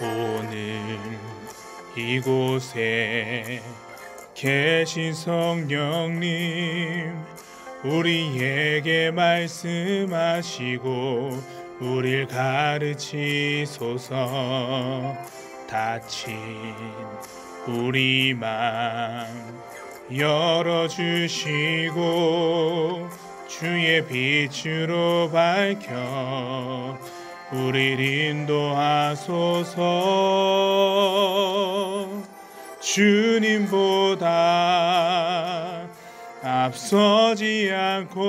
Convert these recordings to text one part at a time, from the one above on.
오늘 이곳에 계신 성령님, 우리에게 말씀하시고 우릴 가르치소서. 닫힌 우리 맘 열어주시고 주의 빛으로 밝혀 우릴 인도하소서. 주님보다 앞서지 않고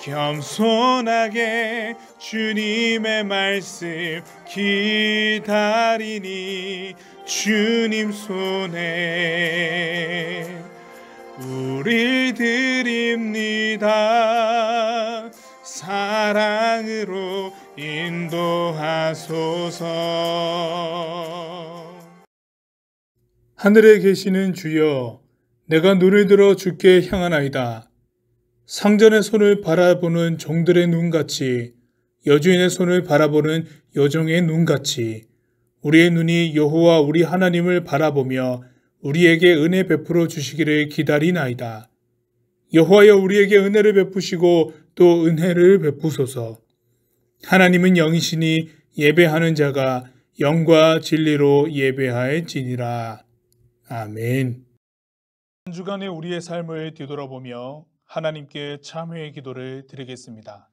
겸손하게 주님의 말씀 기다리니 주님 손에 우리 드립니다. 사랑으로 인도하소서. 하늘에 계시는 주여, 내가 눈을 들어 주께 향하나이다. 상전의 손을 바라보는 종들의 눈같이, 여주인의 손을 바라보는 여종의 눈같이 우리의 눈이 여호와 우리 하나님을 바라보며 우리에게 은혜 베풀어 주시기를 기다리나이다. 여호와여, 우리에게 은혜를 베푸시고 또 은혜를 베푸소서. 하나님은 영이시니 예배하는 자가 영과 진리로 예배하일지니라. 아멘. 한 주간의 우리의 삶을 뒤돌아보며 하나님께 참회의 기도를 드리겠습니다.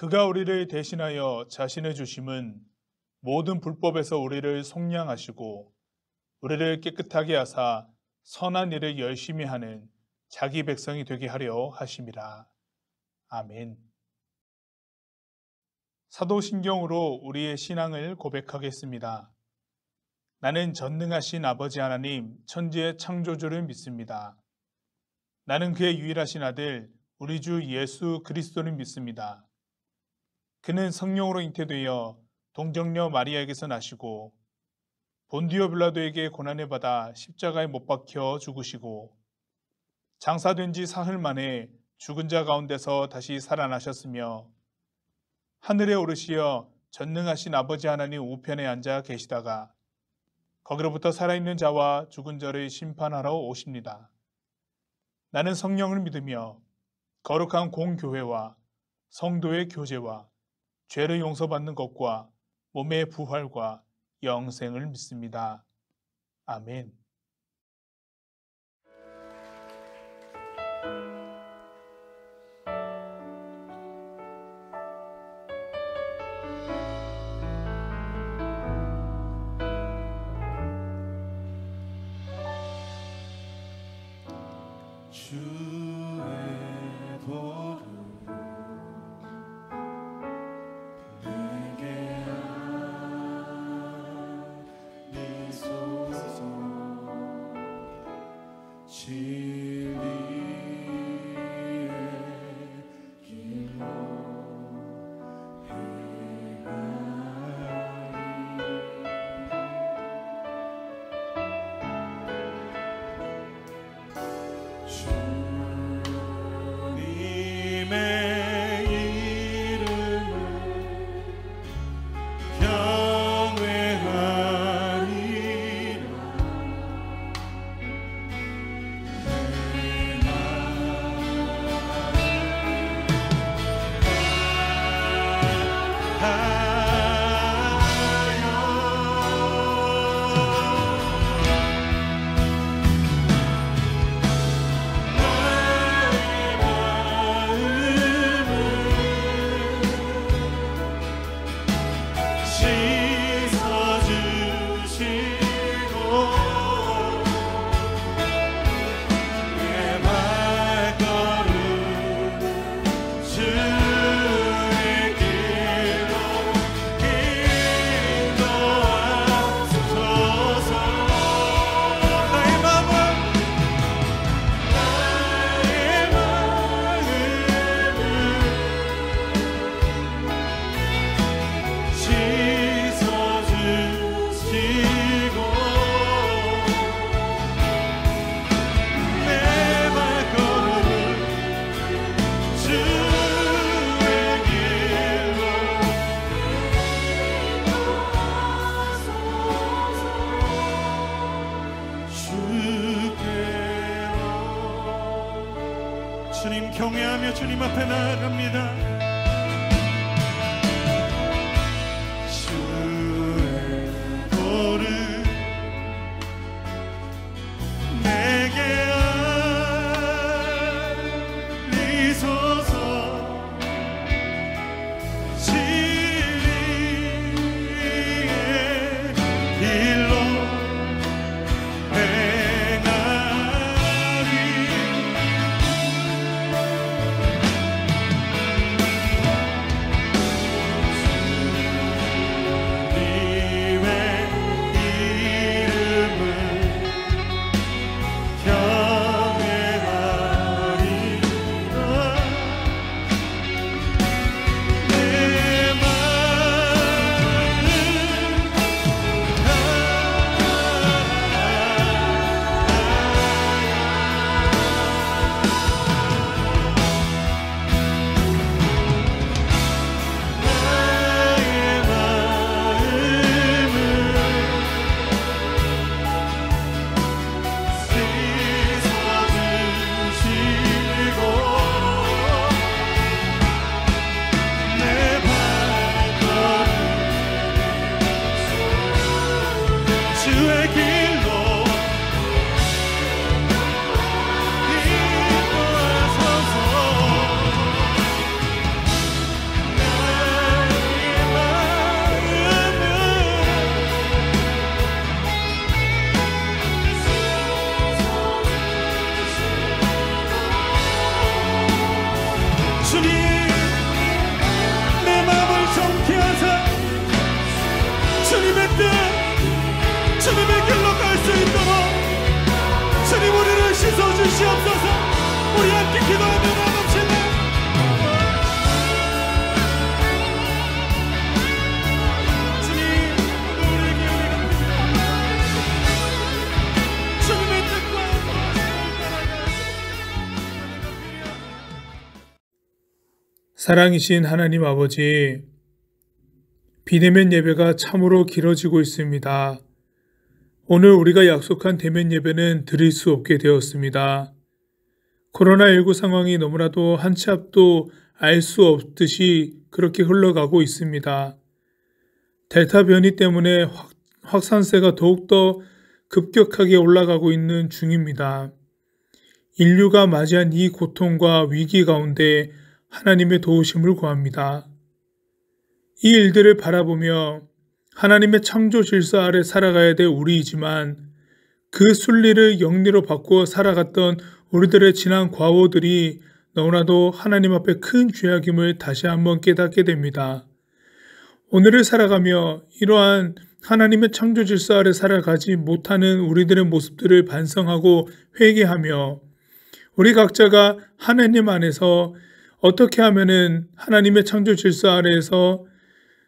그가 우리를 대신하여 자신을 주심은 모든 불법에서 우리를 속량하시고 우리를 깨끗하게 하사 선한 일을 열심히 하는 자기 백성이 되게 하려 하심이라. 아멘. 사도신경으로 우리의 신앙을 고백하겠습니다. 나는 전능하신 아버지 하나님, 천지의 창조주를 믿습니다. 나는 그의 유일하신 아들, 우리 주 예수 그리스도를 믿습니다. 그는 성령으로 잉태되어 동정녀 마리아에게서 나시고 본디오 빌라도에게 고난을 받아 십자가에 못 박혀 죽으시고 장사된 지 사흘 만에 죽은 자 가운데서 다시 살아나셨으며 하늘에 오르시어 전능하신 아버지 하나님 우편에 앉아 계시다가 거기로부터 살아있는 자와 죽은 자를 심판하러 오십니다. 나는 성령을 믿으며 거룩한 공교회와 성도의 교제와 죄를 용서받는 것과 몸의 부활과 영생을 믿습니다. 아멘. 주님 경외하며 주님 앞에 나아갑니다. 주의 도를 내게 알리소서. 진리의 길로 행하리. 주님의 이름을 경외하리라. 내 주의 길로 인도하소서. 나의 마음을 주님 내 마음을 정케 하사 주님의 뜻 주님의 길로 갈 수 있도록 주님 우리를 씻어주시옵소서. 우리 함께 기도하며 나갑시다. 주님 우리에게 우리가 주님의 뜻과 사랑이신 하나님 아버지, 비대면 예배가 참으로 길어지고 있습니다. 오늘 우리가 약속한 대면 예배는 드릴 수 없게 되었습니다. 코로나19 상황이 너무나도 한 치 앞도 알 수 없듯이 그렇게 흘러가고 있습니다. 델타 변이 때문에 확산세가 더욱더 급격하게 올라가고 있는 중입니다. 인류가 맞이한 이 고통과 위기 가운데 하나님의 도우심을 구합니다. 이 일들을 바라보며 하나님의 창조 질서 아래 살아가야 될 우리이지만 그 순리를 영리로 바꾸어 살아갔던 우리들의 지난 과오들이 너무나도 하나님 앞에 큰 죄악임을 다시 한번 깨닫게 됩니다. 오늘을 살아가며 이러한 하나님의 창조 질서 아래 살아가지 못하는 우리들의 모습들을 반성하고 회개하며 우리 각자가 하나님 안에서 어떻게 하면은 하나님의 창조 질서 아래에서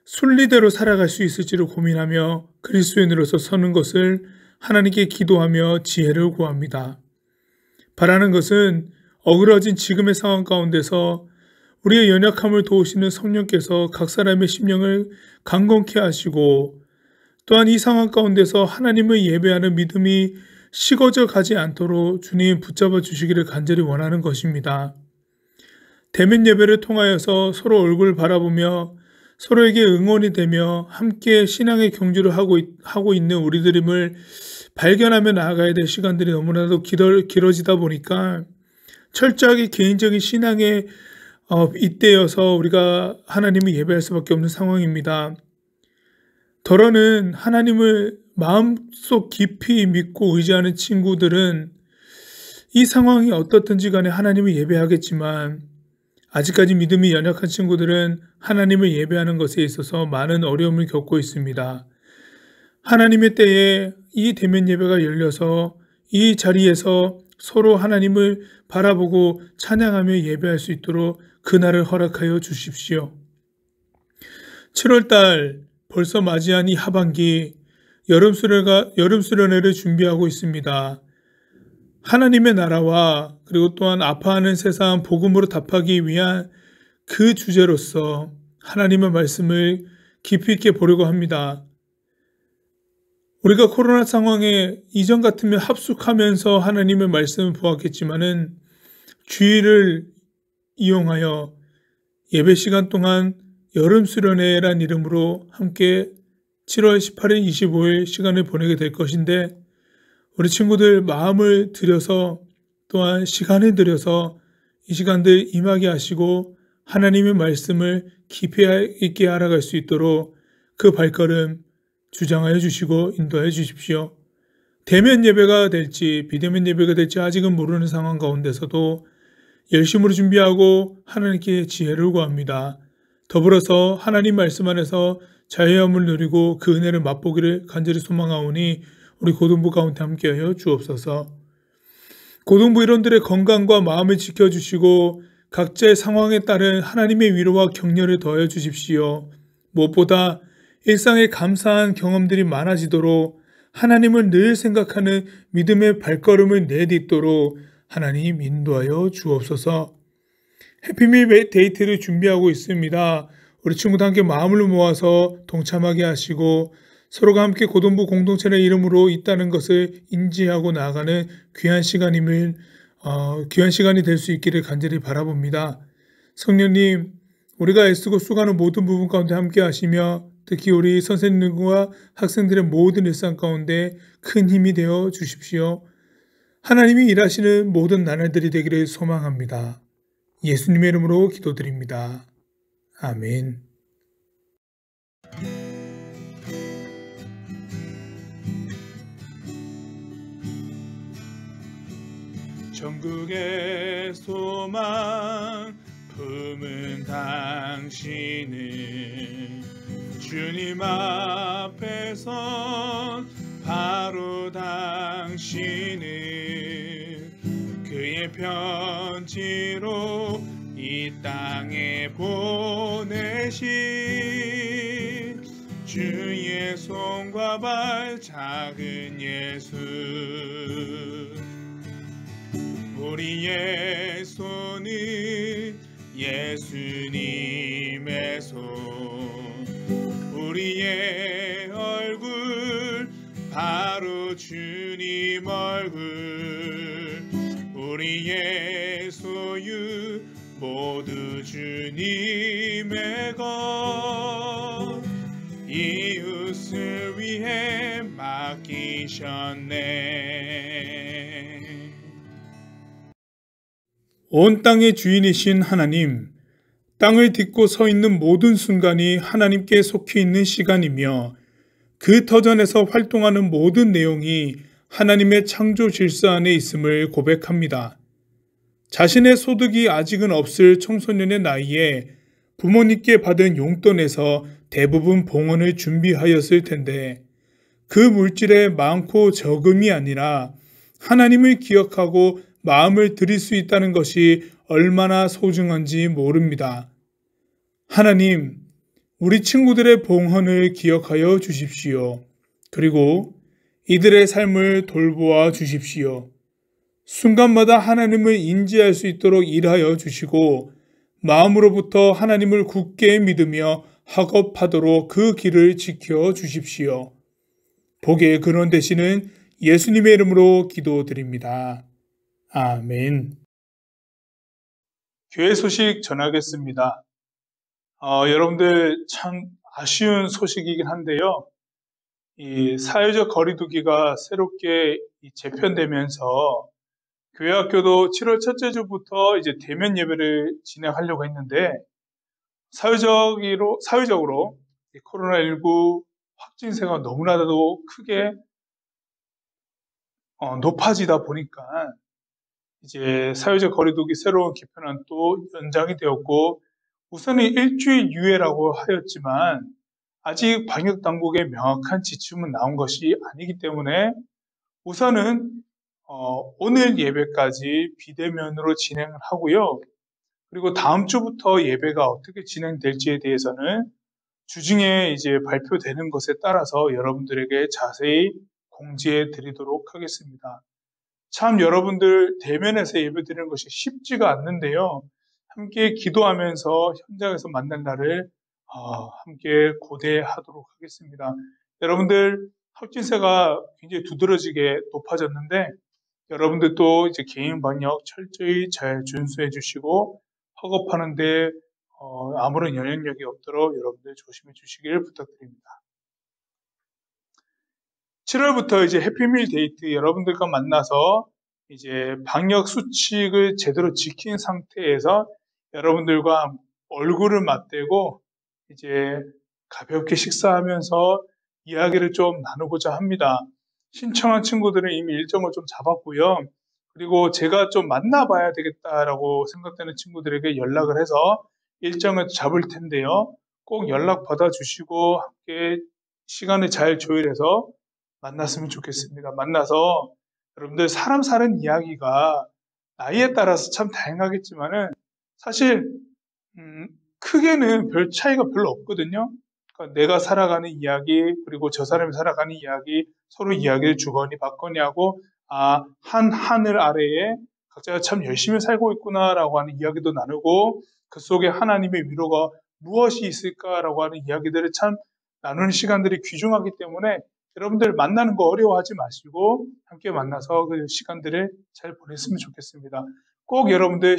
순리대로 살아갈 수 있을지를 고민하며 그리스도인으로서 서는 것을 하나님께 기도하며 지혜를 구합니다. 바라는 것은 어그러진 지금의 상황 가운데서 우리의 연약함을 도우시는 성령께서 각 사람의 심령을 강건케 하시고 또한 이 상황 가운데서 하나님을 예배하는 믿음이 식어져 가지 않도록 주님 붙잡아 주시기를 간절히 원하는 것입니다. 대면 예배를 통하여서 서로 얼굴 바라보며 서로에게 응원이 되며 함께 신앙의 경주를 하고 있는 우리들임을 발견하며 나아가야 될 시간들이 너무나도 길어지다 보니까 철저하게 개인적인 신앙에 잇대어서 우리가 하나님을 예배할 수밖에 없는 상황입니다. 더러는 하나님을 마음속 깊이 믿고 의지하는 친구들은 이 상황이 어떻든지 간에 하나님을 예배하겠지만 아직까지 믿음이 연약한 친구들은 하나님을 예배하는 것에 있어서 많은 어려움을 겪고 있습니다. 하나님의 때에 이 대면 예배가 열려서 이 자리에서 서로 하나님을 바라보고 찬양하며 예배할 수 있도록 그날을 허락하여 주십시오. 7월달 벌써 맞이한 이 하반기 여름수련회를 준비하고 있습니다. 하나님의 나라와 그리고 또한 아파하는 세상 복음으로 답하기 위한 그 주제로서 하나님의 말씀을 깊이 있게 보려고 합니다. 우리가 코로나 상황에 이전 같으면 합숙하면서 하나님의 말씀을 보았겠지만은 주일을 이용하여 예배 시간 동안 여름 수련회란 이름으로 함께 7월 18일, 25일 시간을 보내게 될 것인데 우리 친구들 마음을 들여서 또한 시간을 들여서 이 시간들 임하게 하시고 하나님의 말씀을 깊이 있게 알아갈 수 있도록 그 발걸음 주장하여 주시고 인도하여 주십시오. 대면 예배가 될지 비대면 예배가 될지 아직은 모르는 상황 가운데서도 열심으로 준비하고 하나님께 지혜를 구합니다. 더불어서 하나님 말씀 안에서 자유함을 누리고 그 은혜를 맛보기를 간절히 소망하오니 우리 고등부 가운데 함께하여 주옵소서. 고등부 일원들의 건강과 마음을 지켜주시고 각자의 상황에 따른 하나님의 위로와 격려를 더하여 주십시오. 무엇보다 일상에 감사한 경험들이 많아지도록 하나님을 늘 생각하는 믿음의 발걸음을 내딛도록 하나님 인도하여 주옵소서. 해피밀 데이트를 준비하고 있습니다. 우리 친구들 함께 마음을 모아서 동참하게 하시고 서로가 함께 고등부 공동체의 이름으로 있다는 것을 인지하고 나아가는 귀한 시간이 될 수 있기를 간절히 바라봅니다. 성령님, 우리가 애쓰고 수고하는 모든 부분 가운데 함께 하시며 특히 우리 선생님과 학생들의 모든 일상 가운데 큰 힘이 되어 주십시오. 하나님이 일하시는 모든 나날들이 되기를 소망합니다. 예수님의 이름으로 기도드립니다. 아멘. 전국의 소망 품은 당신은 주님 앞에선 바로 당신은 그의 편지로 이 땅에 보내신 주의 손과 발 작은 예수 우리의 손은 예수님의 손 우리의 얼굴 바로 주님 얼굴 우리의 소유 모두 주님의 것 이웃을 위해 맡기셨네. 온 땅의 주인이신 하나님, 땅을 딛고 서 있는 모든 순간이 하나님께 속해 있는 시간이며 그 터전에서 활동하는 모든 내용이 하나님의 창조 질서 안에 있음을 고백합니다. 자신의 소득이 아직은 없을 청소년의 나이에 부모님께 받은 용돈에서 대부분 봉헌을 준비하였을 텐데 그 물질의 많고 적음이 아니라 하나님을 기억하고 마음을 들일 수 있다는 것이 얼마나 소중한지 모릅니다. 하나님, 우리 친구들의 봉헌을 기억하여 주십시오. 그리고 이들의 삶을 돌보아 주십시오. 순간마다 하나님을 인지할 수 있도록 일하여 주시고 마음으로부터 하나님을 굳게 믿으며 학업하도록 그 길을 지켜 주십시오. 복의 근원 되시는 예수님의 이름으로 기도드립니다. 아멘. 교회 소식 전하겠습니다. 여러분들 참 아쉬운 소식이긴 한데요. 이 사회적 거리두기가 새롭게 재편되면서 교회 학교도 7월 첫째 주부터 이제 대면 예배를 진행하려고 했는데 사회적으로 코로나19 확진세가 너무나도 크게 높아지다 보니까 이제 사회적 거리두기 새로운 개편안 또 연장이 되었고 우선은 일주일 유예라고 하였지만 아직 방역 당국의 명확한 지침은 나온 것이 아니기 때문에 우선은 오늘 예배까지 비대면으로 진행을 하고요. 그리고 다음 주부터 예배가 어떻게 진행될지에 대해서는 주중에 이제 발표되는 것에 따라서 여러분들에게 자세히 공지해 드리도록 하겠습니다. 참 여러분들 대면에서 예배 드리는 것이 쉽지가 않는데요. 함께 기도하면서 현장에서 만난 날을 함께 고대하도록 하겠습니다. 여러분들 확진세가 굉장히 두드러지게 높아졌는데 여러분들도 이제 개인 방역 철저히 잘 준수해 주시고 허겁하는데 아무런 영향력이 없도록 여러분들 조심해 주시길 부탁드립니다. 7월부터 이제 해피밀 데이트 여러분들과 만나서 이제 방역 수칙을 제대로 지킨 상태에서 여러분들과 얼굴을 맞대고 이제 가볍게 식사하면서 이야기를 좀 나누고자 합니다. 신청한 친구들은 이미 일정을 좀 잡았고요. 그리고 제가 좀 만나봐야 되겠다라고 생각되는 친구들에게 연락을 해서 일정을 잡을 텐데요. 꼭 연락 받아주시고 함께 시간을 잘 조율해서 만났으면 좋겠습니다. 만나서 여러분들 사람 사는 이야기가 나이에 따라서 참 다양하겠지만은 사실 크게는 별 차이가 별로 없거든요. 그러니까 내가 살아가는 이야기 그리고 저 사람이 살아가는 이야기 서로 이야기를 주거니 받거니 하고 한 하늘 아래에 각자가 참 열심히 살고 있구나라고 하는 이야기도 나누고 그 속에 하나님의 위로가 무엇이 있을까라고 하는 이야기들을 참 나누는 시간들이 귀중하기 때문에 여러분들 만나는 거 어려워하지 마시고 함께 만나서 그 시간들을 잘 보냈으면 좋겠습니다. 꼭 여러분들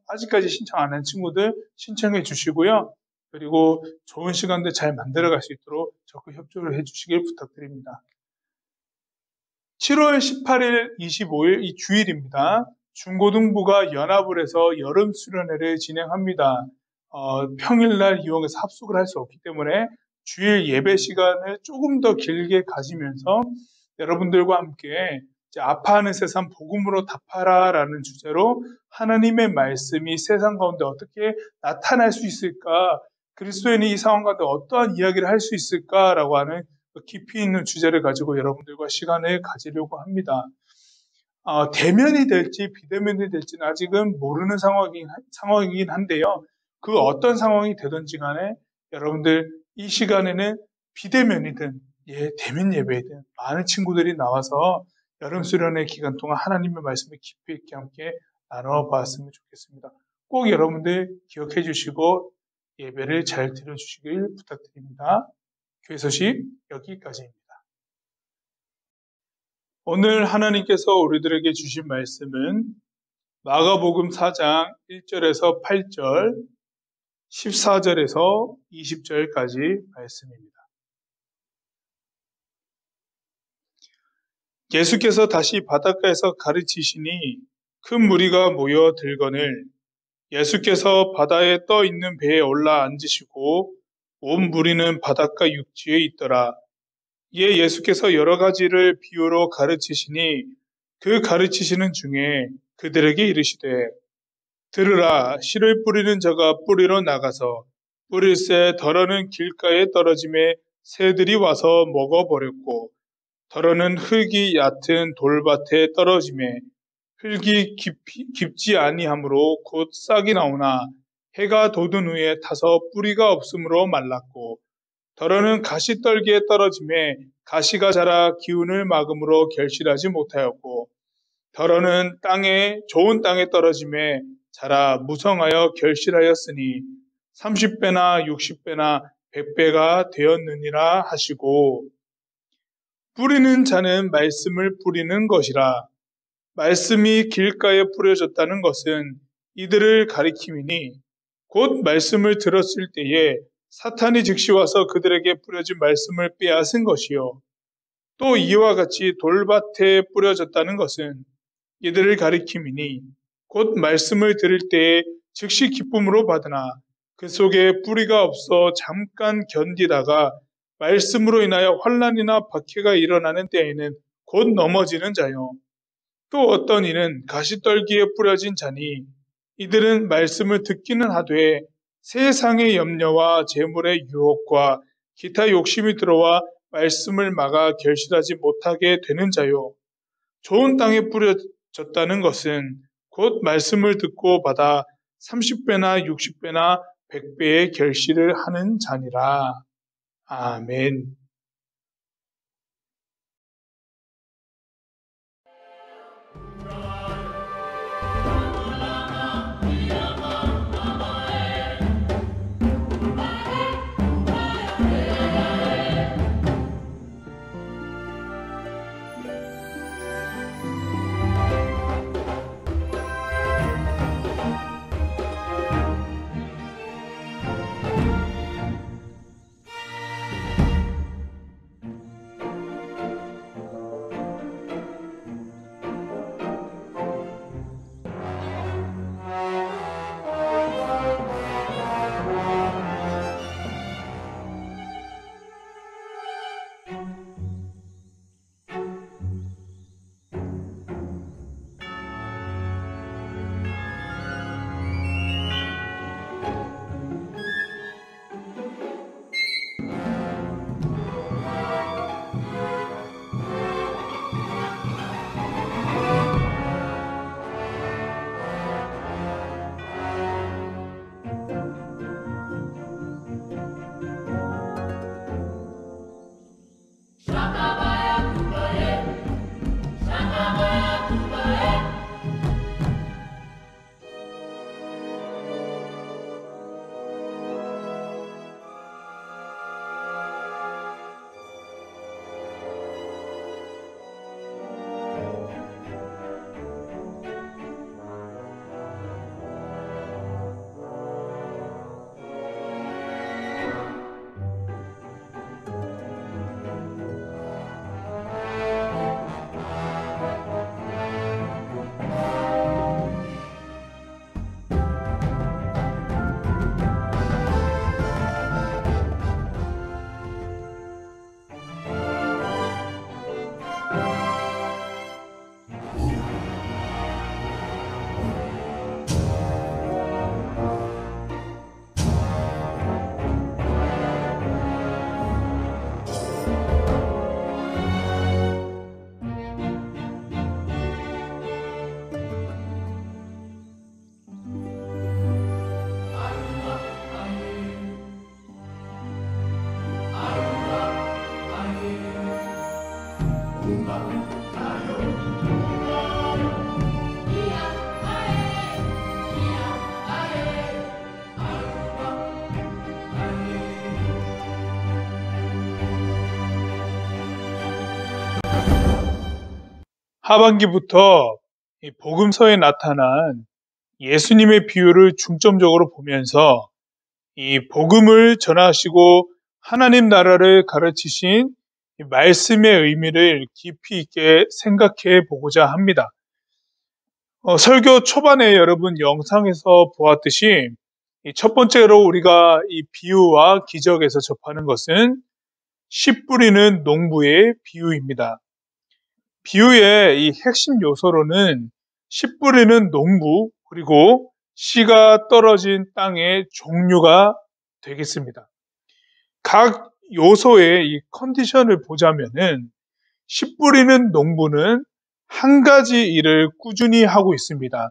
아직까지 신청 안 한 친구들 신청해 주시고요. 그리고 좋은 시간들 잘 만들어갈 수 있도록 적극 협조를 해 주시길 부탁드립니다. 7월 18일, 25일 이 주일입니다. 중고등부가 연합을 해서 여름 수련회를 진행합니다. 평일날 이용해서 합숙을 할 수 없기 때문에 주일 예배 시간을 조금 더 길게 가지면서 여러분들과 함께 이제 아파하는 세상 복음으로 답하라라는 주제로 하나님의 말씀이 세상 가운데 어떻게 나타날 수 있을까? 그리스도인이 이 상황 가운데 어떠한 이야기를 할 수 있을까라고 하는 깊이 있는 주제를 가지고 여러분들과 시간을 가지려고 합니다. 대면이 될지 비대면이 될지는 아직은 모르는 상황이긴 한데요. 그 어떤 상황이 되든지 간에 여러분들 이 시간에는 비대면이든 대면 예배이든 많은 친구들이 나와서 여름 수련회 기간 동안 하나님의 말씀을 깊이 있게 함께 나눠봤으면 좋겠습니다. 꼭 여러분들 기억해 주시고 예배를 잘 드려주시길 부탁드립니다. 교회 소식 여기까지입니다. 오늘 하나님께서 우리들에게 주신 말씀은 마가복음 4장 1절에서 8절 14절에서 20절까지 말씀입니다. 예수께서 다시 바닷가에서 가르치시니 큰 무리가 모여 들거늘 예수께서 바다에 떠 있는 배에 올라 앉으시고 온 무리는 바닷가 육지에 있더라. 이에 예수께서 여러 가지를 비유로 가르치시니 그 가르치시는 중에 그들에게 이르시되 들으라 씨를 뿌리는 자가 뿌리러 나가서 뿌릴새 덜어는 길가에 떨어짐에 새들이 와서 먹어버렸고 덜어는 흙이 얕은 돌밭에 떨어짐에 흙이 깊지 아니하므로 곧 싹이 나오나 해가 돋은 후에 타서 뿌리가 없으므로 말랐고 덜어는 가시떨기에 떨어짐에 가시가 자라 기운을 막음으로 결실하지 못하였고 덜어는 좋은 땅에 떨어짐에 자라 무성하여 결실하였으니 30배나 60배나 100배가 되었느니라 하시고 뿌리는 자는 말씀을 뿌리는 것이라. 말씀이 길가에 뿌려졌다는 것은 이들을 가리킴이니 곧 말씀을 들었을 때에 사탄이 즉시 와서 그들에게 뿌려진 말씀을 빼앗은 것이요. 또 이와 같이 돌밭에 뿌려졌다는 것은 이들을 가리킴이니 곧 말씀을 들을 때에 즉시 기쁨으로 받으나 그 속에 뿌리가 없어 잠깐 견디다가 말씀으로 인하여 환난이나 박해가 일어나는 때에는 곧 넘어지는 자요. 또 어떤 이는 가시떨기에 뿌려진 자니 이들은 말씀을 듣기는 하되 세상의 염려와 재물의 유혹과 기타 욕심이 들어와 말씀을 막아 결실하지 못하게 되는 자요. 좋은 땅에 뿌려졌다는 것은 곧 말씀을 듣고 받아 30배나 60배나 100배의 결실을 하는 자니라. 아멘. 하반기부터 이 복음서에 나타난 예수님의 비유를 중점적으로 보면서 이 복음을 전하시고 하나님 나라를 가르치신 이 말씀의 의미를 깊이 있게 생각해 보고자 합니다. 설교 초반에 여러분 영상에서 보았듯이 이 첫 번째로 우리가 이 비유와 기적에서 접하는 것은 씨 뿌리는 농부의 비유입니다. 비유의 이 핵심 요소로는 씨 뿌리는 농부 그리고 씨가 떨어진 땅의 종류가 되겠습니다. 각 요소의 이 컨디션을 보자면은 씨 뿌리는 농부는 한 가지 일을 꾸준히 하고 있습니다.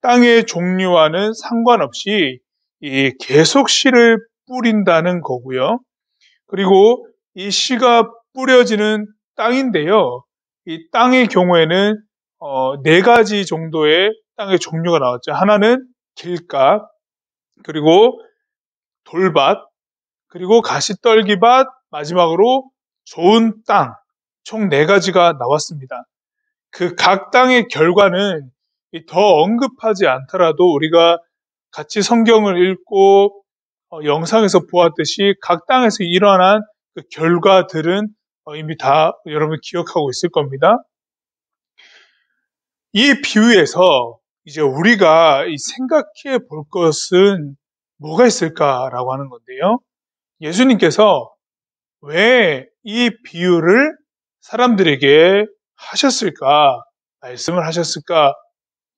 땅의 종류와는 상관없이 이 계속 씨를 뿌린다는 거고요. 그리고 이 씨가 뿌려지는 땅인데요. 이 땅의 경우에는 네 가지 정도의 땅의 종류가 나왔죠. 하나는 길가, 그리고 돌밭, 그리고 가시떨기밭, 마지막으로 좋은 땅, 총 네 가지가 나왔습니다. 그 각 땅의 결과는 더 언급하지 않더라도 우리가 같이 성경을 읽고 영상에서 보았듯이 각 땅에서 일어난 그 결과들은 이미 다 여러분 기억하고 있을 겁니다. 이 비유에서 이제 우리가 생각해 볼 것은 뭐가 있을까라고 하는 건데요. 예수님께서 왜 이 비유를 사람들에게 하셨을까? 말씀을 하셨을까?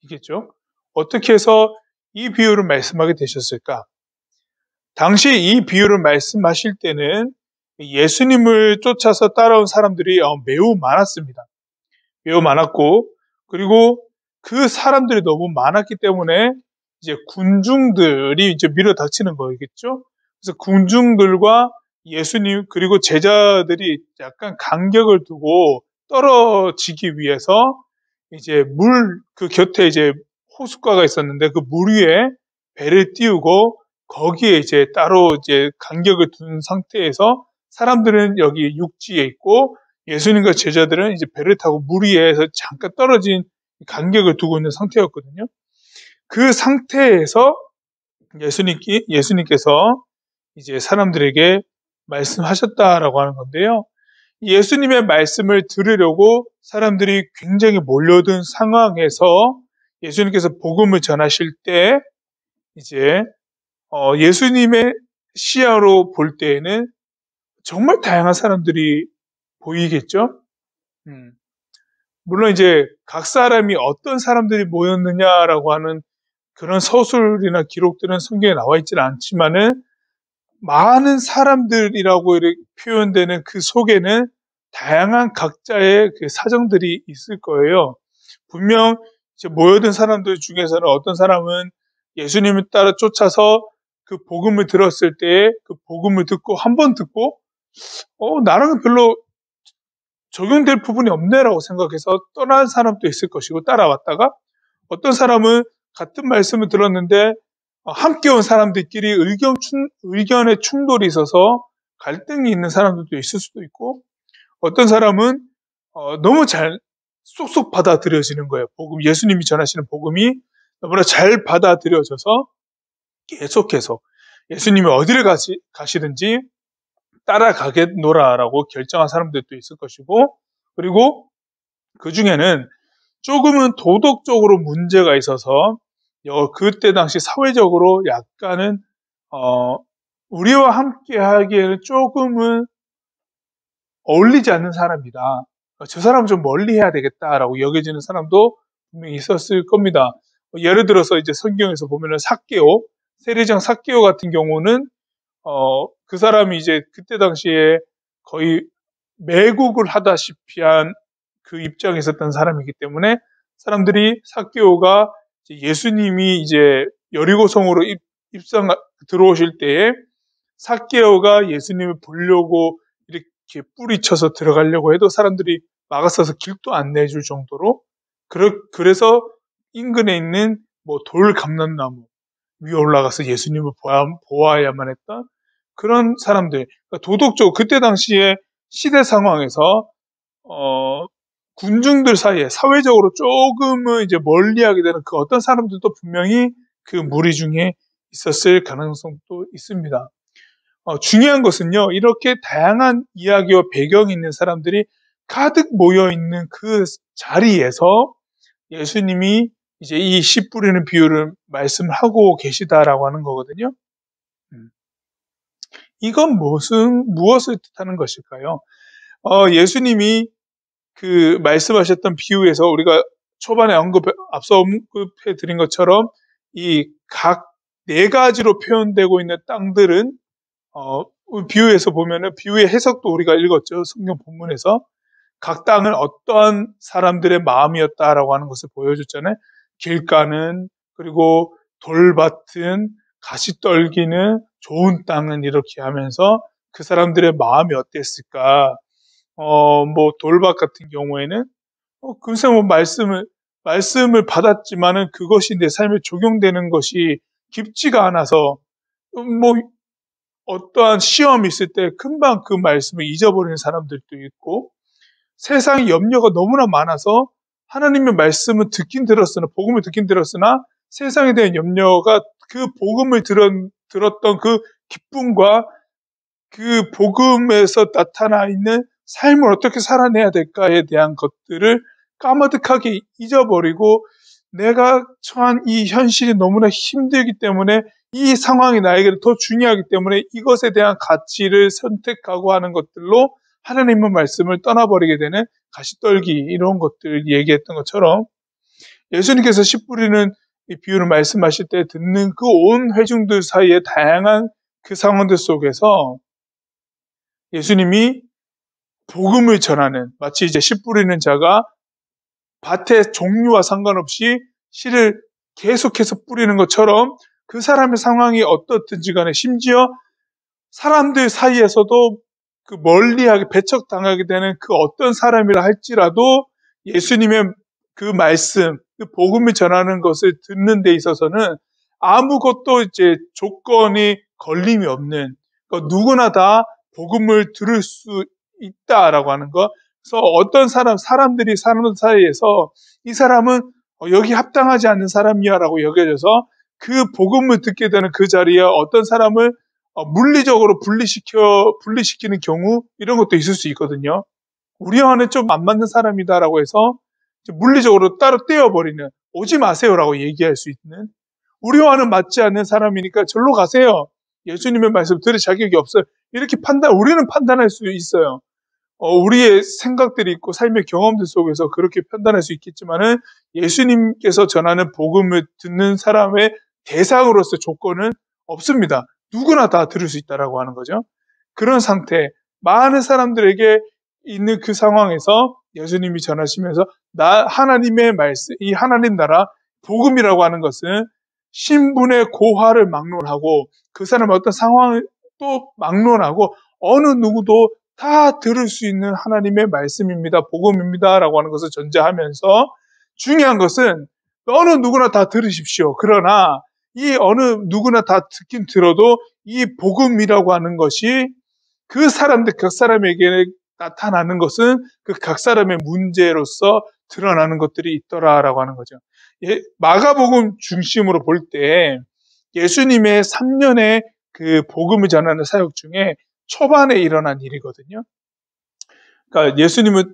이겠죠. 어떻게 해서 이 비유를 말씀하게 되셨을까? 당시 이 비유를 말씀하실 때는 예수님을 쫓아서 따라온 사람들이 매우 많았습니다. 매우 많았고, 그리고 그 사람들이 너무 많았기 때문에 이제 군중들이 이제 밀어닥치는 거겠죠. 그래서 군중들과 예수님 그리고 제자들이 약간 간격을 두고 떨어지기 위해서 이제 그 곁에 이제 호숫가가 있었는데 그 물 위에 배를 띄우고 거기에 이제 따로 이제 간격을 둔 상태에서 사람들은 여기 육지에 있고 예수님과 제자들은 이제 배를 타고 물 위에서 잠깐 떨어진 간격을 두고 있는 상태였거든요. 그 상태에서 예수님께서 이제 사람들에게 말씀하셨다라고 하는 건데요. 예수님의 말씀을 들으려고 사람들이 굉장히 몰려든 상황에서 예수님께서 복음을 전하실 때 이제 예수님의 시야로 볼 때에는 정말 다양한 사람들이 보이겠죠. 물론 이제 각 사람이 어떤 사람들이 모였느냐라고 하는 그런 서술이나 기록들은 성경에 나와 있지는 않지만은 많은 사람들이라고 이렇게 표현되는 그 속에는 다양한 각자의 그 사정들이 있을 거예요. 분명 이제 모여든 사람들 중에서는 어떤 사람은 예수님을 따라 쫓아서 그 복음을 들었을 때 그 복음을 듣고 한 번 듣고 나랑은 별로 적용될 부분이 없네라고 생각해서 떠난 사람도 있을 것이고 따라왔다가 어떤 사람은 같은 말씀을 들었는데 함께 온 사람들끼리 의견의 충돌이 있어서 갈등이 있는 사람들도 있을 수도 있고 어떤 사람은 너무 잘 쏙쏙 받아들여지는 거예요. 예수님이 전하시는 복음이 너무나 잘 받아들여져서 계속해서 예수님이 어디를 가시든지 따라가겠노라라고 결정한 사람들도 있을 것이고 그리고 그 중에는 조금은 도덕적으로 문제가 있어서 그때 당시 사회적으로 약간은 우리와 함께 하기에는 조금은 어울리지 않는 사람이다. 저 사람은 좀 멀리 해야 되겠다라고 여겨지는 사람도 분명히 있었을 겁니다. 예를 들어서 이제 성경에서 보면은 세리장 삭개오 같은 경우는 그 사람이 이제 그때 당시에 거의 매국을 하다시피 한 그 입장에 있었던 사람이기 때문에 사람들이 삭개오가 예수님이 이제 여리고성으로 들어오실 때에 삭개오가 예수님을 보려고 이렇게 뿌리쳐서 들어가려고 해도 사람들이 막아서서 길도 안 내줄 정도로 그래서 인근에 있는 뭐 돌 감람나무 위에 올라가서 예수님을 보아야만 했던 그런 사람들, 그러니까 도덕적으로 그때 당시에 시대 상황에서 군중들 사이에 사회적으로 조금은 이제 멀리하게 되는 그 어떤 사람들도 분명히 그 무리 중에 있었을 가능성도 있습니다. 중요한 것은요, 이렇게 다양한 이야기와 배경이 있는 사람들이 가득 모여 있는 그 자리에서 예수님이 이제 이 씨 뿌리는 비유를 말씀하고 계시다라고 하는 거거든요. 이건 무엇을 뜻하는 것일까요? 예수님이 그 말씀하셨던 비유에서 우리가 초반에 앞서 언급해 드린 것처럼 이 각 네 가지로 표현되고 있는 땅들은 비유에서 보면은 비유의 해석도 우리가 읽었죠. 성경 본문에서 각 땅은 어떠한 사람들의 마음이었다라고 하는 것을 보여줬잖아요. 길가는, 그리고 돌밭은, 가시 떨기는, 좋은 땅은, 이렇게 하면서 그 사람들의 마음이 어땠을까? 뭐 돌밭 같은 경우에는 글쎄 뭐 말씀을 받았지만은 그것이 내 삶에 적용되는 것이 깊지가 않아서 뭐 어떠한 시험이 있을 때 금방 그 말씀을 잊어버리는 사람들도 있고, 세상에 염려가 너무나 많아서 하나님의 말씀을 복음을 듣긴 들었으나 세상에 대한 염려가 그 복음을 들었던 그 기쁨과 그 복음에서 나타나 있는 삶을 어떻게 살아내야 될까에 대한 것들을 까마득하게 잊어버리고, 내가 처한 이 현실이 너무나 힘들기 때문에, 이 상황이 나에게 더 중요하기 때문에 이것에 대한 가치를 선택하고 하는 것들로 하나님의 말씀을 떠나버리게 되는 가시떨기, 이런 것들 얘기했던 것처럼, 예수님께서 씨 뿌리는 이 비유를 말씀하실 때 듣는 그 온 회중들 사이에 다양한 그 상황들 속에서 예수님이 복음을 전하는, 마치 이제 씨 뿌리는 자가 밭의 종류와 상관없이 씨를 계속해서 뿌리는 것처럼 그 사람의 상황이 어떻든지 간에, 심지어 사람들 사이에서도 그 멀리하게 배척당하게 되는 그 어떤 사람이라 할지라도 예수님의 그 말씀, 그 복음을 전하는 것을 듣는 데 있어서는 아무것도 이제 조건이 걸림이 없는, 그러니까 누구나 다 복음을 들을 수 있다라고 하는 것. 그래서 어떤 사람들이 사는 사이에서 이 사람은 여기 합당하지 않는 사람이야라고 여겨져서 그 복음을 듣게 되는 그 자리에 어떤 사람을 물리적으로 분리시키는 경우, 이런 것도 있을 수 있거든요. 우리와는 좀 안 맞는 사람이다라고 해서 물리적으로 따로 떼어버리는, 오지 마세요라고 얘기할 수 있는, 우리와는 맞지 않는 사람이니까 절로 가세요, 예수님의 말씀 들을 자격이 없어요, 이렇게 우리는 판단할 수 있어요. 우리의 생각들이 있고 삶의 경험들 속에서 그렇게 판단할 수 있겠지만은, 예수님께서 전하는 복음을 듣는 사람의 대상으로서 조건은 없습니다. 누구나 다 들을 수 있다라고 하는 거죠. 그런 상태, 많은 사람들에게 있는 그 상황에서 예수님이 전하시면서 하나님의 말씀, 이 하나님 나라 복음이라고 하는 것은 신분의 고하를 막론하고 그 사람의 어떤 상황을 또 막론하고 어느 누구도 다 들을 수 있는 하나님의 말씀입니다, 복음입니다 라고 하는 것을 전제하면서, 중요한 것은 어느 누구나 다 들으십시오. 그러나 이 어느 누구나 다 듣긴 들어도 이 복음이라고 하는 것이 그 사람들 각 사람에게 나타나는 것은 그 각 사람의 문제로서 드러나는 것들이 있더라라고 하는 거죠. 마가복음 중심으로 볼 때 예수님의 3년의 그 복음을 전하는 사역 중에 초반에 일어난 일이거든요. 그러니까 예수님의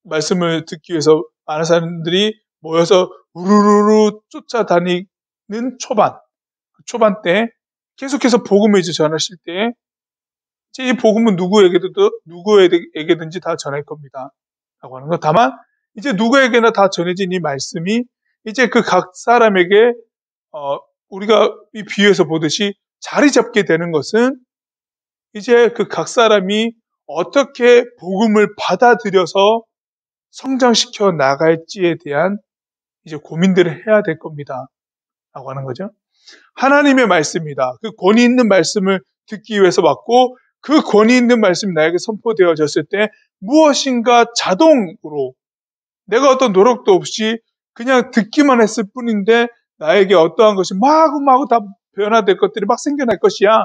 말씀을 듣기 위해서 많은 사람들이 모여서 우르르르 쫓아다니는 초반 때 계속해서 복음을 이제 전하실 때, 이제 이 복음은 누구에게든지 다 전할 겁니다 라고 하는 거. 다만 이제 누구에게나 다 전해진 이 말씀이 이제 그 각 사람에게 우리가 이 비유에서 보듯이 자리 잡게 되는 것은, 이제 그 각 사람이 어떻게 복음을 받아들여서 성장시켜 나갈지에 대한 이제 고민들을 해야 될 겁니다 라고 하는 거죠. 하나님의 말씀이다, 그 권위 있는 말씀을 듣기 위해서 받고, 그 권위 있는 말씀이 나에게 선포되어졌을 때 무엇인가 자동으로 내가 어떤 노력도 없이 그냥 듣기만 했을 뿐인데 나에게 어떠한 것이 마구마구 다 변화될 것들이 막 생겨날 것이야,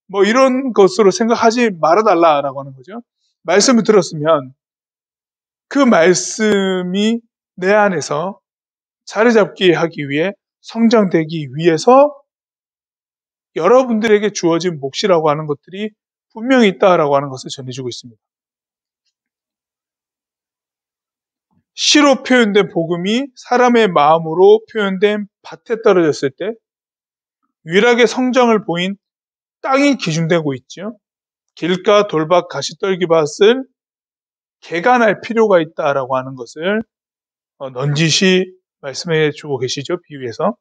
뭐 이런 것으로 생각하지 말아달라라고 하는 거죠. 말씀을 들었으면 그 말씀이 내 안에서 자리 잡게 하기 위해 성장되기 위해서 여러분들에게 주어진 몫이라고 하는 것들이 분명히 있다라고 하는 것을 전해주고 있습니다. 시로 표현된 복음이 사람의 마음으로 표현된 밭에 떨어졌을 때 유일하게 성장을 보인 땅이 기준되고 있죠. 길가, 돌밭, 가시떨기밭을 개간할 필요가 있다라고 하는 것을 넌지시 말씀해 주고 계시죠. 비유에서.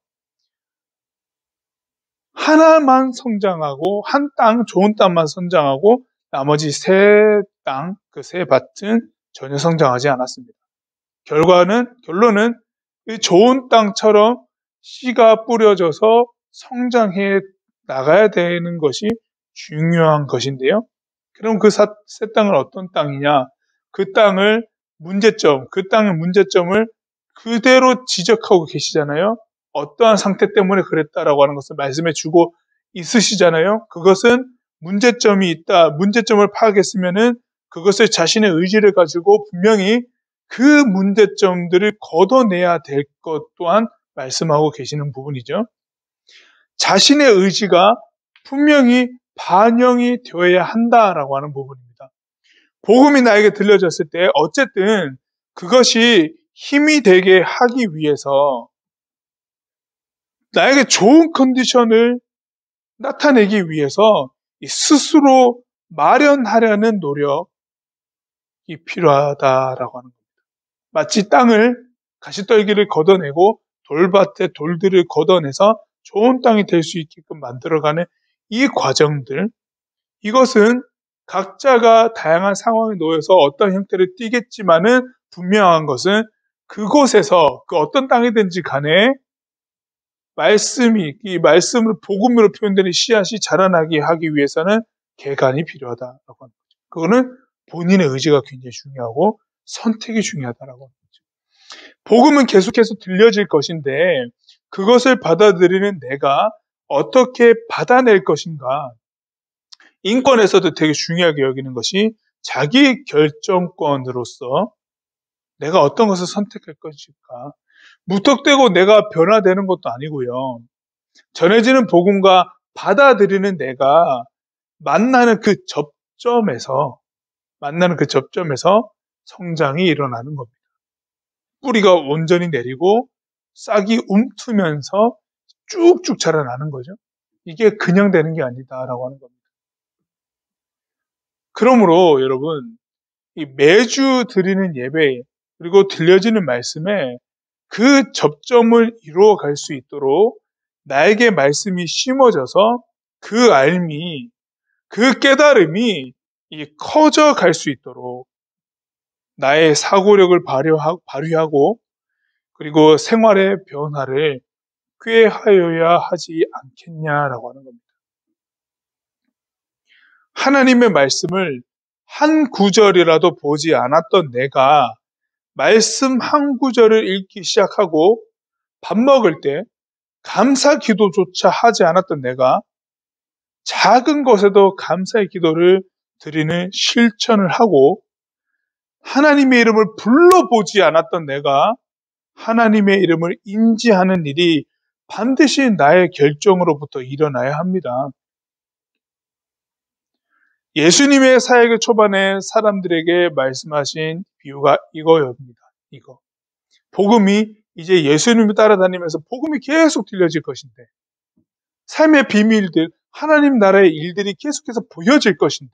하나만 성장하고 한 땅, 좋은 땅만 성장하고 나머지 세 땅, 그 세 밭은 전혀 성장하지 않았습니다. 결론은 이 좋은 땅처럼 씨가 뿌려져서 성장해 나가야 되는 것이 중요한 것인데요. 그럼 그 새 땅은 어떤 땅이냐? 그 땅의 문제점을 그대로 지적하고 계시잖아요. 어떠한 상태 때문에 그랬다라고 하는 것을 말씀해 주고 있으시잖아요. 그것은 문제점이 있다. 문제점을 파악했으면은 그것을 자신의 의지를 가지고 분명히 그 문제점들을 걷어내야 될 것 또한 말씀하고 계시는 부분이죠. 자신의 의지가 분명히 반영이 되어야 한다라고 하는 부분입니다. 복음이 나에게 들려졌을 때 어쨌든 그것이 힘이 되게 하기 위해서 나에게 좋은 컨디션을 나타내기 위해서 스스로 마련하려는 노력이 필요하다라고 하는 겁니다. 마치 가시떨기를 걷어내고 돌밭에 돌들을 걷어내서 좋은 땅이 될 수 있게끔 만들어가는 이 과정들, 이것은 각자가 다양한 상황에 놓여서 어떤 형태를 띠겠지만은 분명한 것은 그곳에서 그 어떤 땅이든지 간에 이 말씀을 복음으로 표현되는 씨앗이 자라나게 하기 위해서는 개간이 필요하다라고 하는 거죠. 그거는 본인의 의지가 굉장히 중요하고 선택이 중요하다라고 하는 거죠. 복음은 계속해서 들려질 것인데 그것을 받아들이는 내가 어떻게 받아낼 것인가. 인권에서도 되게 중요하게 여기는 것이 자기 결정권으로서 내가 어떤 것을 선택할 것일까. 무턱대고 내가 변화되는 것도 아니고요. 전해지는 복음과 받아들이는 내가 만나는 그 접점에서 성장이 일어나는 겁니다. 뿌리가 온전히 내리고 싹이 움트면서 쭉쭉 자라나는 거죠. 이게 그냥 되는 게 아니다라고 하는 겁니다. 그러므로 여러분, 이 매주 드리는 예배 그리고 들려지는 말씀에 그 접점을 이루어 갈 수 있도록 나에게 말씀이 심어져서 그 알미, 그 깨달음이 커져 갈 수 있도록 나의 사고력을 발휘하고 그리고 생활의 변화를 꾀하여야 하지 않겠냐라고 하는 겁니다. 하나님의 말씀을 한 구절이라도 보지 않았던 내가 말씀 한 구절을 읽기 시작하고 밥 먹을 때 감사 기도조차 하지 않았던 내가 작은 것에도 감사의 기도를 드리는 실천을 하고 하나님의 이름을 불러보지 않았던 내가 하나님의 이름을 인지하는 일이 반드시 나의 결정으로부터 일어나야 합니다. 예수님의 사역의 초반에 사람들에게 말씀하신 비유가 이거입니다. 복음이 이제 예수님을 따라다니면서 복음이 계속 들려질 것인데 삶의 비밀들, 하나님 나라의 일들이 계속해서 보여질 것인데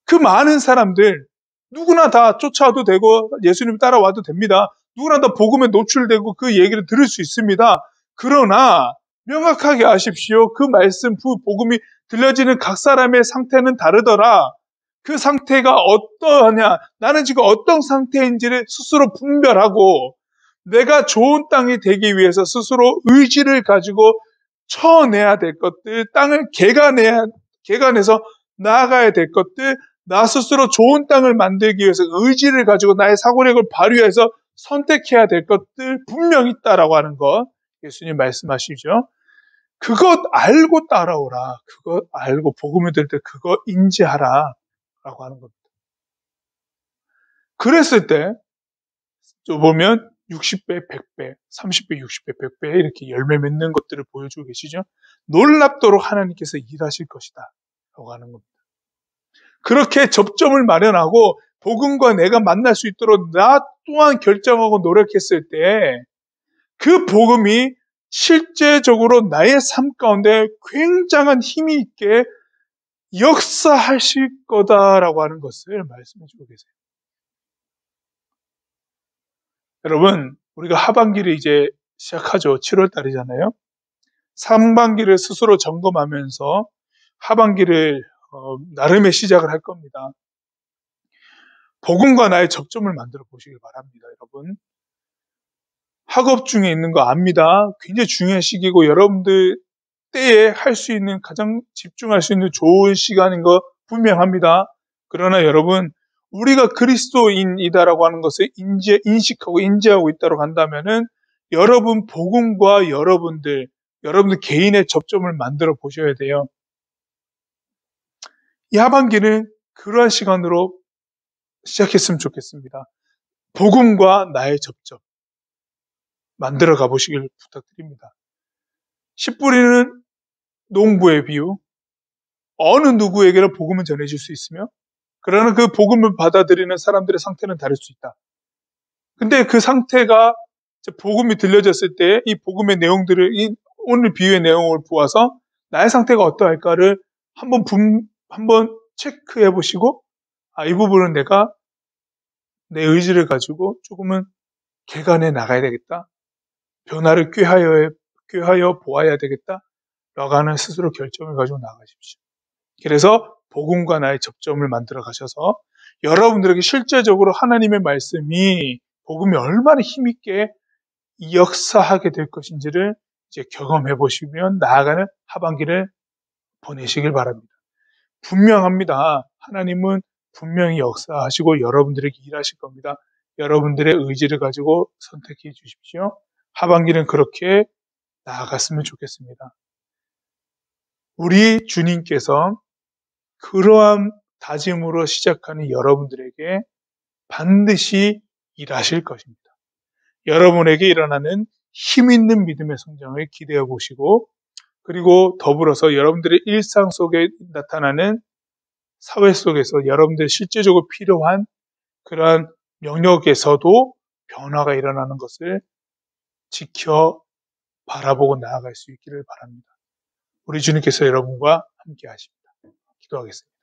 그 많은 사람들 누구나 다 쫓아와도 되고 예수님 따라와도 됩니다. 누구나 다 복음에 노출되고 그 얘기를 들을 수 있습니다. 그러나 명확하게 아십시오. 그 말씀, 그 복음이 들려지는 각 사람의 상태는 다르더라. 그 상태가 어떠하냐, 나는 지금 어떤 상태인지를 스스로 분별하고 내가 좋은 땅이 되기 위해서 스스로 의지를 가지고 쳐내야 될 것들, 땅을 개간해서 나아가야 될 것들, 나 스스로 좋은 땅을 만들기 위해서 의지를 가지고 나의 사고력을 발휘해서 선택해야 될 것들 분명히 있다라고 하는 것 예수님 말씀하시죠. 그것 알고 따라오라. 그것 알고 복음을 들을 때 그거 인지하라 라고 하는 겁니다. 그랬을 때 또 보면 60배, 100배, 30배, 60배, 100배 이렇게 열매 맺는 것들을 보여주고 계시죠. 놀랍도록 하나님께서 일하실 것이다 라고 하는 겁니다. 그렇게 접점을 마련하고 복음과 내가 만날 수 있도록 나 또한 결정하고 노력했을 때 그 복음이 실제적으로 나의 삶 가운데 굉장한 힘이 있게 역사하실 거다라고 하는 것을 말씀해 주고 계세요. 여러분, 우리가 하반기를 이제 시작하죠. 7월 달이잖아요. 상반기를 스스로 점검하면서 하반기를 나름의 시작을 할 겁니다. 복음과 나의 접점을 만들어 보시길 바랍니다, 여러분. 학업 중에 있는 거 압니다. 굉장히 중요한 시기고 여러분들 때에 할 수 있는 가장 집중할 수 있는 좋은 시간인 거 분명합니다. 그러나 여러분, 우리가 그리스도인이다라고 하는 것을 인식하고 인지하고 있다고 한다면은 여러분 복음과 여러분들 개인의 접점을 만들어 보셔야 돼요. 이 하반기는 그러한 시간으로 시작했으면 좋겠습니다. 복음과 나의 접점 만들어 가보시길 부탁드립니다. 씨 뿌리는 농부의 비유, 어느 누구에게나 복음은 전해질 수 있으며 그러나 그 복음을 받아들이는 사람들의 상태는 다를 수 있다. 근데 그 상태가 복음이 들려졌을 때 이 복음의 내용들을 오늘 비유의 내용을 보아서 나의 상태가 어떠할까를 한번 체크해 보시고 이 부분은 내가 내 의지를 가지고 조금은 개간해 나가야 되겠다. 변화를 꾀하여 보아야 되겠다. 라고 하는 스스로 결정을 가지고 나가십시오. 그래서 복음과 나의 접점을 만들어 가셔서 여러분들에게 실제적으로 하나님의 말씀이 복음이 얼마나 힘있게 역사하게 될 것인지를 이제 경험해 보시면 나아가는 하반기를 보내시길 바랍니다. 분명합니다. 하나님은 분명히 역사하시고 여러분들에게 일하실 겁니다. 여러분들의 의지를 가지고 선택해 주십시오. 하반기는 그렇게 나아갔으면 좋겠습니다. 우리 주님께서 그러한 다짐으로 시작하는 여러분들에게 반드시 일하실 것입니다. 여러분에게 일어나는 힘 있는 믿음의 성장을 기대해 보시고 그리고 더불어서 여러분들의 일상 속에 나타나는 사회 속에서 여러분들이 실제적으로 필요한 그러한 영역에서도 변화가 일어나는 것을 지켜 바라보고 나아갈 수 있기를 바랍니다. 우리 주님께서 여러분과 함께 하십니다. 기도하겠습니다.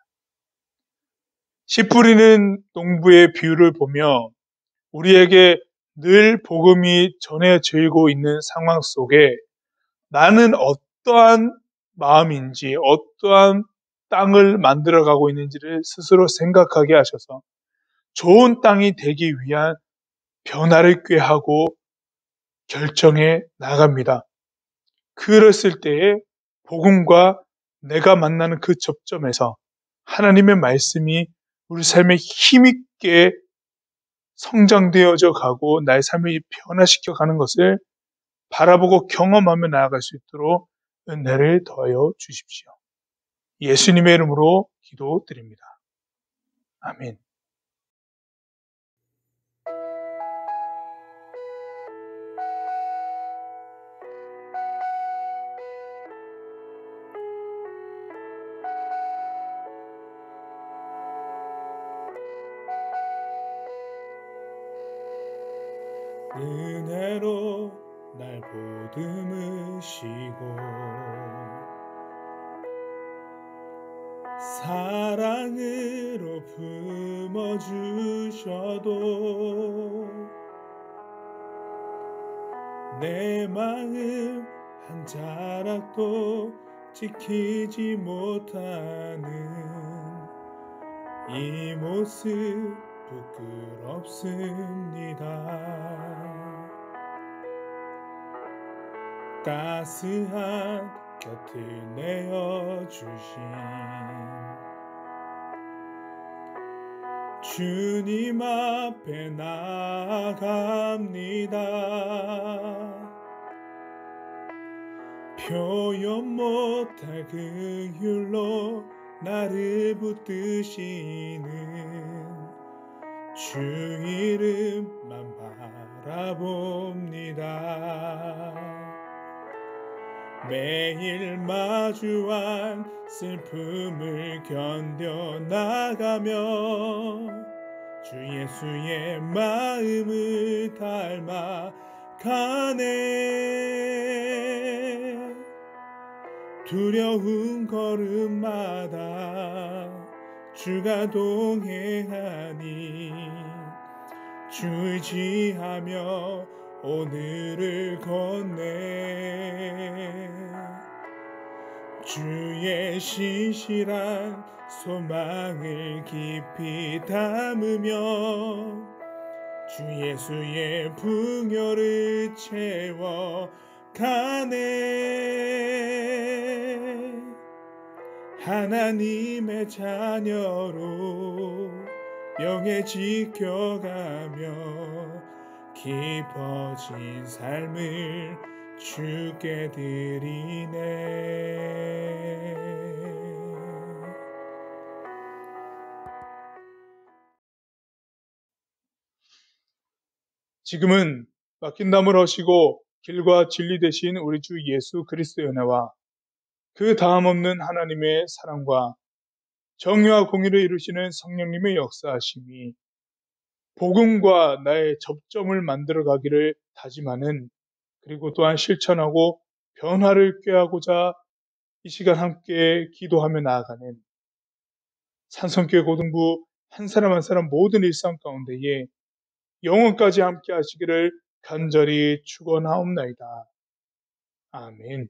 씨 뿌리는 농부의 비유를 보며 우리에게 늘 복음이 전해지고 있는 상황 속에 나는 어떠한 마음인지 어떠한 땅을 만들어가고 있는지를 스스로 생각하게 하셔서 좋은 땅이 되기 위한 변화를 꾀하고 결정해 나갑니다. 그랬을 때에 복음과 내가 만나는 그 접점에서 하나님의 말씀이 우리 삶에 힘있게 성장되어져 가고 나의 삶을 변화시켜 가는 것을 바라보고 경험하며 나아갈 수 있도록 은혜를 더하여 주십시오. 예수님의 이름으로 기도드립니다. 아멘. 은혜로 날 보듬으시고 사랑으로 품어주셔도 내 마음 한 자락도 지키지 못하는 이 모습 부끄럽습니다. 따스한 곁을 내어주신 주님 앞에 나아갑니다. 표현 못할 그 율로 나를 붙드시는 주 이름만 바라봅니다. 매일 마주한 슬픔을 견뎌나가며 주 예수의 마음을 닮아가네. 두려운 걸음마다 주가 동행하니 주 의지하며 오늘을 건네. 주의 신실한 소망을 깊이 담으며 주 예수의 풍요를 채워가네. 하나님의 자녀로 명예 지켜가며 깊어진 삶을 주께 드리네. 지금은 맡긴 담을 하시고 길과 진리 되신 우리 주 예수 그리스도의 은혜와 그 다음 없는 하나님의 사랑과 정의와 공의를 이루시는 성령님의 역사하심이 복음과 나의 접점을 만들어가기를 다짐하는, 그리고 또한 실천하고 변화를 꾀하고자 이 시간 함께 기도하며 나아가는 산성교회 고등부 한 사람 한 사람 모든 일상 가운데에 영원까지 함께 하시기를 간절히 축원하옵나이다. 아멘.